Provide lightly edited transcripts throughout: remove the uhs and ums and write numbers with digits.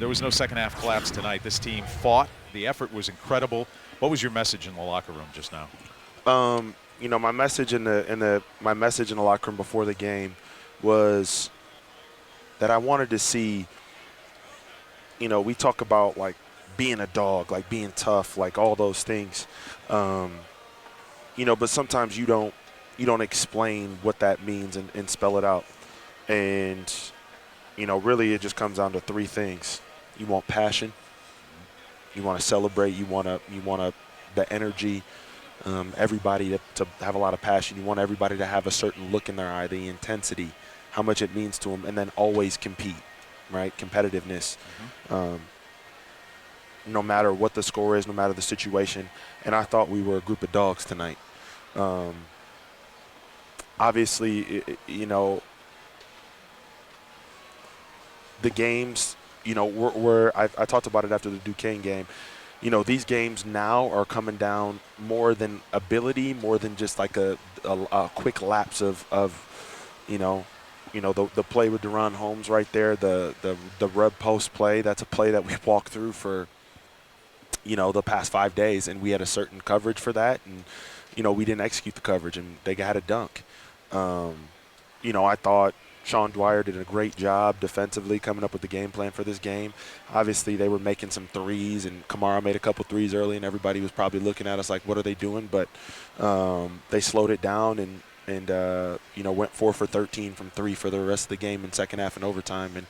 There was no second-half collapse tonight. This team fought. The effort was incredible. What was your message in the locker room just now? My message in the locker room before the game was that I wanted to see. We talk about like being a dog, like being tough, like all those things. But sometimes you don't explain what that means and spell it out. And really it just comes down to three things. You want passion. You want to celebrate. You want the energy. Everybody to have a lot of passion. You want everybody to have a certain look in their eye, the intensity, how much it means to them, and then always compete, right? Competitiveness, no matter what the score is, no matter the situation. And I thought we were a group of dogs tonight. Obviously, the games, I talked about it after the Duquesne game. These games now are coming down more than ability, more than just like a quick lapse of the play with Deron Holmes right there, the rub post play. That's a play that we walked through for the past 5 days, and we had a certain coverage for that, and we didn't execute the coverage, and they had a dunk. I thought Sean Dwyer did a great job defensively coming up with the game plan for this game. Obviously, they were making some threes, and Kamara made a couple threes early, and everybody was probably looking at us like, what are they doing? But they slowed it down and went 4 for 13 from 3 for the rest of the game in second half and overtime. And,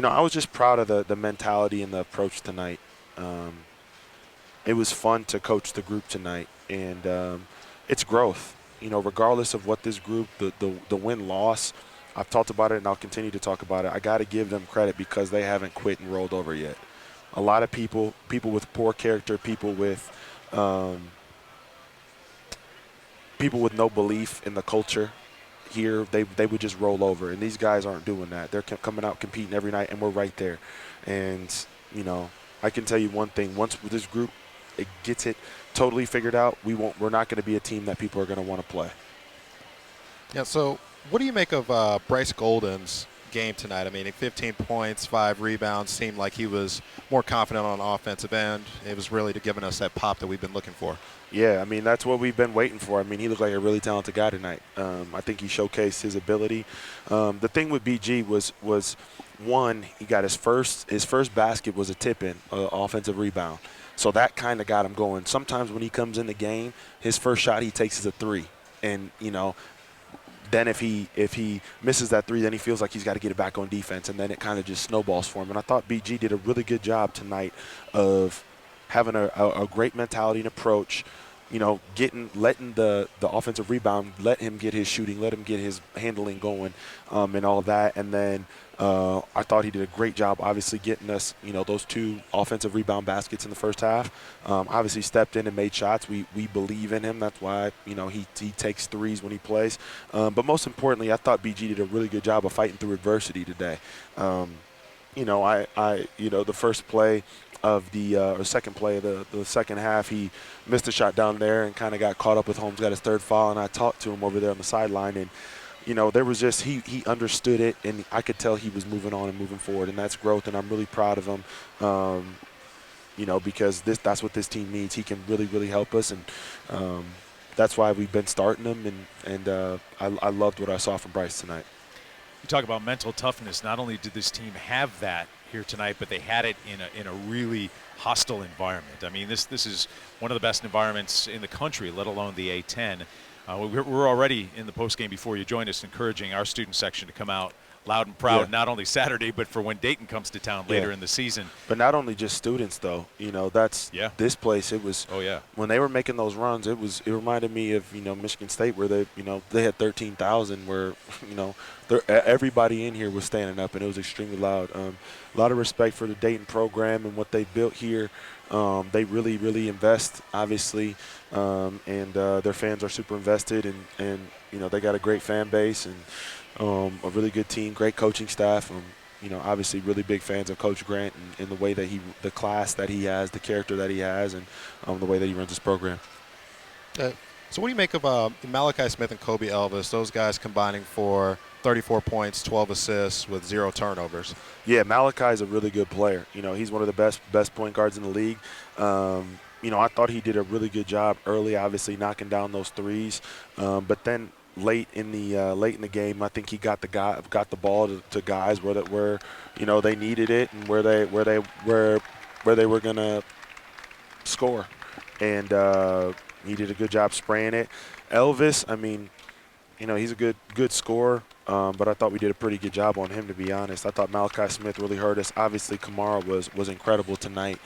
I was just proud of the mentality and the approach tonight. It was fun to coach the group tonight, and it's growth. Regardless of what this group, the win-loss, I've talked about it and I'll continue to talk about it. I got to give them credit because they haven't quit and rolled over yet. A lot of people with poor character, people with no belief in the culture here, they would just roll over. And these guys aren't doing that. They're coming out competing every night, and we're right there. And, I can tell you one thing. Once this group gets it totally figured out, we're not going to be a team that people are going to want to play. Yeah, so what do you make of Bryce Golden's game tonight? I mean, 15 points, 5 rebounds, seemed like he was more confident on the offensive end. It was really giving us that pop that we've been looking for. Yeah, I mean, that's what we've been waiting for. I mean, he looked like a really talented guy tonight. I think he showcased his ability. The thing with BG was one, he got his first basket was a tip-in, offensive rebound. So that kind of got him going. Sometimes when he comes in the game, his first shot he takes is a 3. And, then if he misses that 3, then he feels like he's got to get it back on defense, and then it kind of just snowballs for him. And I thought BG did a really good job tonight of having a great mentality and approach, letting the offensive rebound, let him get his shooting, let him get his handling going, and all of that. And then I thought he did a great job, obviously, getting us, those 2 offensive rebound baskets in the first half. Obviously stepped in and made shots. We believe in him. That's why, he takes threes when he plays. But most importantly, I thought BG did a really good job of fighting through adversity today. The first play of or second play of the second half, he missed a shot down there and kind of got caught up with Holmes, got his 3rd foul, and I talked to him over there on the sideline, and there was just he understood it, and I could tell he was moving on and moving forward, and that's growth, and I'm really proud of him, because that's what this team needs. He can really, really help us, and that's why we've been starting him, and I loved what I saw from Bryce tonight. You talk about mental toughness. Not only did this team have that here tonight, but they had it in a really hostile environment. I mean, this is one of the best environments in the country, let alone the A-10. We're already in the postgame before you joined us encouraging our student section to come out loud and proud, not only Saturday, but for when Dayton comes to town later in the season. But not only just students, though. That's this place. It was when they were making those runs. It reminded me of Michigan State, where they had 13,000, where everybody in here was standing up, and it was extremely loud. A lot of respect for the Dayton program and what they built here. They really, really invest, obviously, and their fans are super invested, and they got a great fan base and a really good team, great coaching staff. Obviously really big fans of Coach Grant and the way that the class that he has, the character that he has, and the way that he runs his program. So what do you make of Malachi Smith and Kobe Elvis, those guys combining for 34 points, 12 assists with 0 turnovers. Yeah, Malachi is a really good player. You know, he's one of the best point guards in the league. You know, I thought he did a really good job early, obviously knocking down those threes, but then late in the game, I think he got the ball to guys where you know they needed it and where they were gonna score, and he did a good job spraying it. Elvis, I mean, you know, he's a good scorer, but I thought we did a pretty good job on him, to be honest. I thought Malachi Smith really hurt us. Obviously, Kamara was incredible tonight.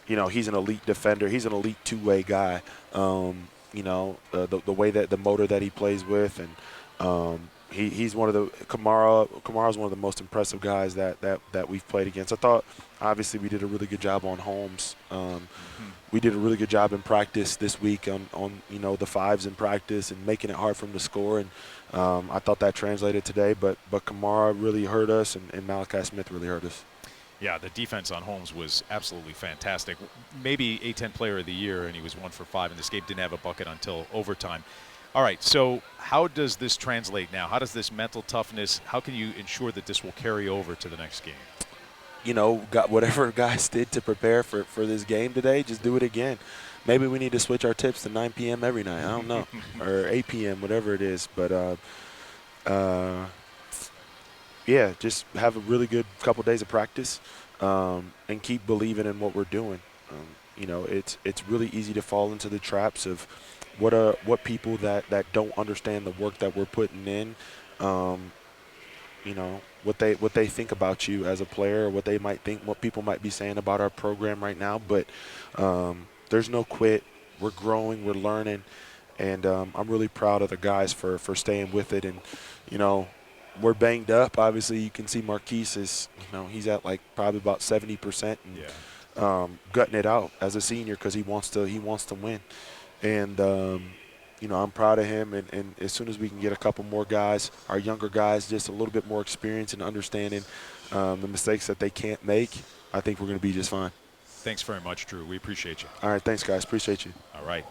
You know, he's an elite defender. He's an elite two-way guy. You know, the way that the motor that he plays with, and he's one of the Kamara's one of the most impressive guys that we've played against. I thought obviously we did a really good job on Holmes. We did a really good job in practice this week on you know the fives in practice and making it hard for him to score, and I thought that translated today. But Kamara really hurt us, and Malachi Smith really hurt us. Yeah, the defense on Holmes was absolutely fantastic. Maybe A-10 Player of the Year, and he was 1 for 5 in this game. Didn't have a bucket until overtime. All right, so how does this translate now? How does this mental toughness, how can you ensure that this will carry over to the next game? You know, got whatever guys did to prepare for this game today, just do it again. Maybe we need to switch our tips to 9 p.m. every night. I don't know, or 8 p.m., whatever it is. But yeah, just have a really good couple days of practice and keep believing in what we're doing. You know, it's really easy to fall into the traps of what people that don't understand the work that we're putting in. You know, what they think about you as a player, what they might think, what people might be saying about our program right now. But there's no quit. We're growing. We're learning. And I'm really proud of the guys for staying with it. And, you know, we're banged up. Obviously, you can see Marquise is, you know, he's at like probably about 70% and gutting it out as a senior because he wants to win. And, you know, I'm proud of him. And as soon as we can get a couple more guys, our younger guys, just a little bit more experience and understanding the mistakes that they can't make, I think we're going to be just fine. Thanks very much, Drew. We appreciate you. All right, thanks, guys. Appreciate you. All right.